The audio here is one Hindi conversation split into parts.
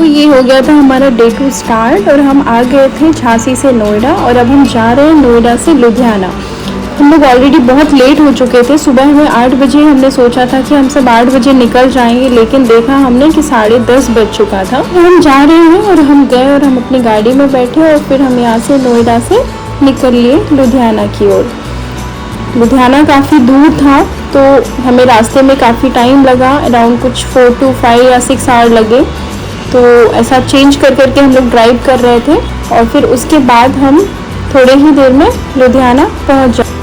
ये हो गया था हमारा डे 2 स्टार्ट और हम आ गए थे झांसी से नोएडा और अब हम जा रहे हैं नोएडा से लुधियाना। हम लोग ऑलरेडी बहुत लेट हो चुके थे। सुबह हमें 8 बजे हमने सोचा था कि हम सब 8 बजे निकल जाएंगे, लेकिन देखा हमने कि 10:30 बज चुका था। तो हम जा रहे हैं और हम गए और हम अपनी गाड़ी में बैठे और फिर हम यहाँ से नोएडा से निकल लिए लुधियाना की ओर। लुधियाना काफ़ी दूर था तो हमें रास्ते में काफ़ी टाइम लगा, अराउंड कुछ 4 to 5 या 6 आवर लगे। तो ऐसा चेंज कर करके हम लोग ड्राइव कर रहे थे और फिर उसके बाद हम थोड़े ही देर में लुधियाना पहुंच जाए।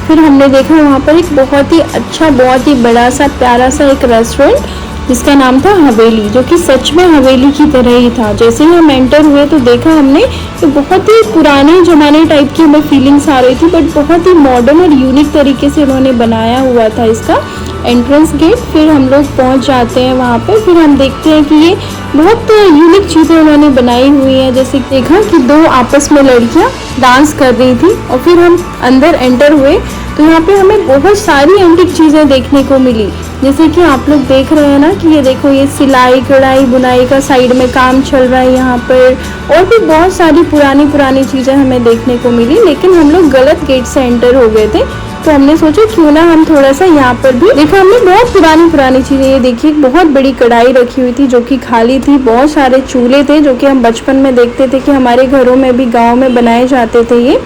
फिर हमने देखा वहाँ पर एक बहुत ही अच्छा, बहुत ही बड़ा सा प्यारा सा एक रेस्टोरेंट जिसका नाम था हवेली, जो कि सच में हवेली की तरह ही था। जैसे ही हम एंटर हुए तो देखा हमने तो बहुत ही पुराने ज़माने टाइप की हमें फीलिंग्स आ रही थी, बट बहुत ही मॉडर्न और यूनिक तरीके से उन्होंने बनाया हुआ था इसका एंट्रेंस गेट। फिर हम लोग पहुंच जाते हैं वहाँ पे। फिर हम देखते हैं कि ये बहुत यूनिक चीज़ें उन्होंने बनाई हुई हैं। जैसे देखा कि 2 आपस में लड़कियाँ डांस कर रही थी और फिर हम अंदर एंटर हुए तो यहाँ पे हमें बहुत सारी एंटिक चीज़ें देखने को मिली। जैसे कि आप लोग देख रहे हैं ना कि ये देखो, ये सिलाई कढ़ाई बुनाई का साइड में काम चल रहा है यहाँ पर, और भी बहुत सारी पुरानी चीज़ें हमें देखने को मिली। लेकिन हम लोग गलत गेट से एंटर हो गए थे तो हमने सोचा क्यों ना हम थोड़ा सा यहाँ पर भी देखा। हमने बहुत पुरानी चीज़ें, ये देखिए बहुत बड़ी कढ़ाई रखी हुई थी जो कि खाली थी। बहुत सारे चूल्हे थे जो कि हम बचपन में देखते थे कि हमारे घरों में भी, गाँव में बनाए जाते थे ये।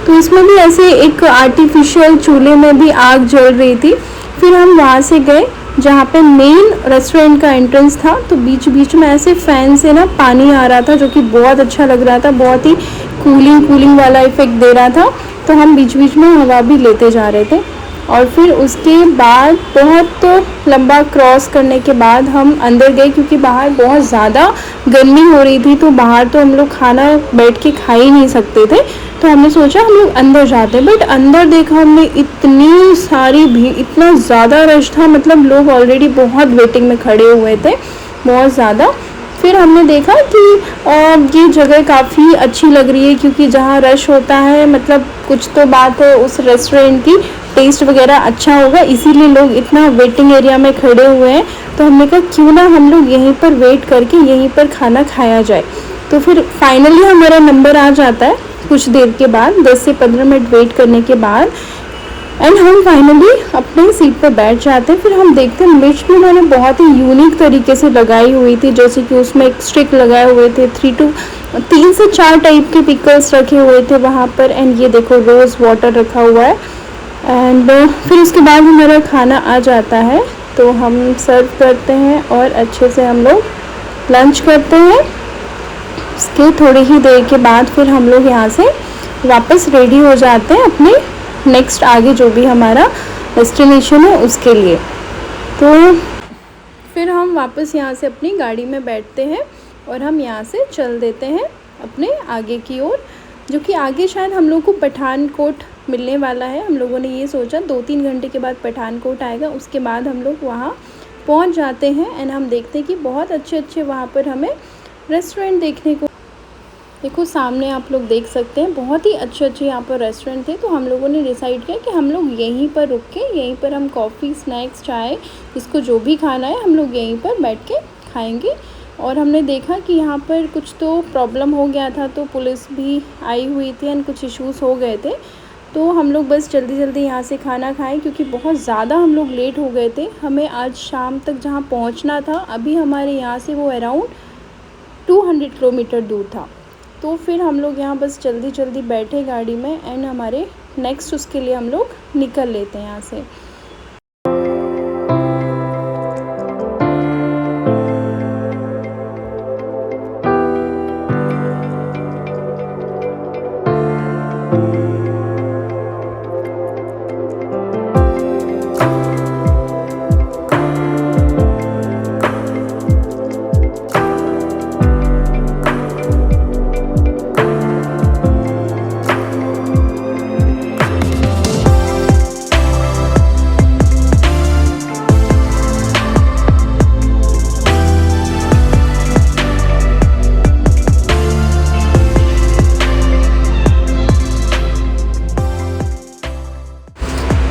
तो इसमें भी ऐसे एक आर्टिफिशियल चूल्हे में भी आग जल रही थी। फिर हम वहाँ से गए जहाँ पे मेन रेस्टोरेंट का एंट्रेंस था, तो बीच में ऐसे फैन से ना पानी आ रहा था जो कि बहुत अच्छा लग रहा था, बहुत ही कूलिंग वाला इफेक्ट दे रहा था। तो हम बीच में हवा भी लेते जा रहे थे। और फिर उसके बाद बहुत लंबा क्रॉस करने के बाद हम अंदर गए, क्योंकि बाहर बहुत ज़्यादा गर्मी हो रही थी तो बाहर तो हम लोग खाना बैठ के खा ही नहीं सकते थे। तो हमने सोचा हम लोग अंदर जाते, बट अंदर देखा हमने इतनी सारी भीड़, इतना ज़्यादा रश था, मतलब लोग ऑलरेडी बहुत वेटिंग में खड़े हुए थे, बहुत ज़्यादा। फिर हमने देखा कि ये जगह काफ़ी अच्छी लग रही है, क्योंकि जहाँ रश होता है मतलब कुछ तो बात है उस रेस्टोरेंट की, टेस्ट वगैरह अच्छा होगा, इसीलिए लोग इतना वेटिंग एरिया में खड़े हुए हैं। तो हमने कहा क्यों ना हम लोग यहीं पर वेट करके यहीं पर खाना खाया जाए। तो फिर फाइनली हमारा नंबर आ जाता है कुछ देर के बाद, 10 से 15 मिनट वेट करने के बाद, एंड हम फाइनली अपने सीट पर बैठ जाते हैं। फिर हम देखते हैं मिर्च भी उन्होंने बहुत ही यूनिक तरीके से लगाई हुई थी, जैसे कि उसमें एक स्टिक लगाए हुए थे, 3 से 4 टाइप के पिकल्स रखे हुए थे वहाँ पर। एंड ये देखो रोज़ वाटर रखा हुआ है। एंड फिर उसके बाद हमारा खाना आ जाता है तो हम सर्व करते हैं और अच्छे से हम लोग लंच करते हैं। उसके थोड़ी ही देर के बाद फिर हम लोग यहाँ से वापस रेडी हो जाते हैं अपने नेक्स्ट आगे जो भी हमारा डेस्टिनेशन है उसके लिए। तो फिर हम वापस यहाँ से अपनी गाड़ी में बैठते हैं और हम यहाँ से चल देते हैं अपने आगे की ओर, जो कि आगे शायद हम लोग को पठानकोट मिलने वाला है। हम लोगों ने ये सोचा 2-3 घंटे के बाद पठानकोट आएगा, उसके बाद हम लोग वहाँ पहुँच जाते हैं। एंड हम देखते हैं कि बहुत अच्छे वहाँ पर हमें रेस्टोरेंट देखने को, देखो सामने आप लोग देख सकते हैं, बहुत ही अच्छे यहाँ पर रेस्टोरेंट थे। तो हम लोगों ने डिसाइड किया कि हम लोग यहीं पर रुक के, यहीं पर हम कॉफ़ी, स्नैक्स, चाय, इसको जो भी खाना है हम लोग यहीं पर बैठ के खाएंगे। और हमने देखा कि यहाँ पर कुछ तो प्रॉब्लम हो गया था, तो पुलिस भी आई हुई थी एंड कुछ इश्यूज़ हो गए थे। तो हम लोग बस जल्दी यहाँ से खाना खाएं, क्योंकि बहुत ज़्यादा हम लोग लेट हो गए थे। हमें आज शाम तक जहाँ पहुँचना था, अभी हमारे यहाँ से वो अराउंड 200 किलोमीटर दूर था। तो फिर हम लोग यहाँ बस जल्दी बैठे गाड़ी में एंड हमारे नेक्स्ट उसके लिए हम लोग निकल लेते हैं यहाँ से।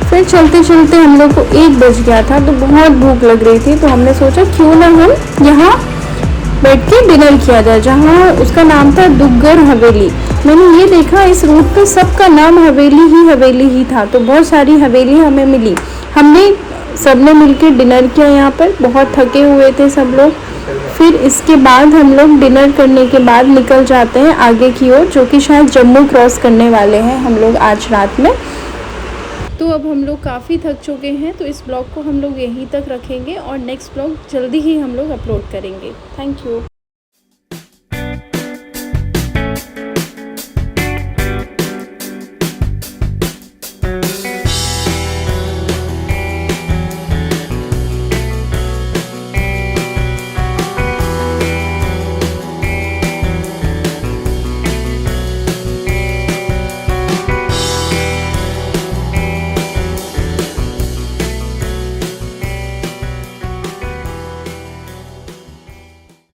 फिर चलते हम लोग को 1 बज गया था, तो बहुत भूख लग रही थी। तो हमने सोचा क्यों ना हम यहाँ बैठ के डिनर किया जाए, जहाँ उसका नाम था दुग्गर हवेली। मैंने ये देखा इस रूट पे सबका नाम हवेली ही था, तो बहुत सारी हवेली हमें मिली। हमने सबने मिलके डिनर किया यहाँ पर, बहुत थके हुए थे सब लोग। फिर इसके बाद हम लोग डिनर करने के बाद निकल जाते हैं आगे की ओर, जो कि शायद जम्मू क्रॉस करने वाले हैं हम लोग आज रात में। तो अब हम लोग काफ़ी थक चुके हैं, तो इस ब्लॉग को हम लोग यहीं तक रखेंगे और नेक्स्ट ब्लॉग जल्दी ही हम लोग अपलोड करेंगे। Thank you.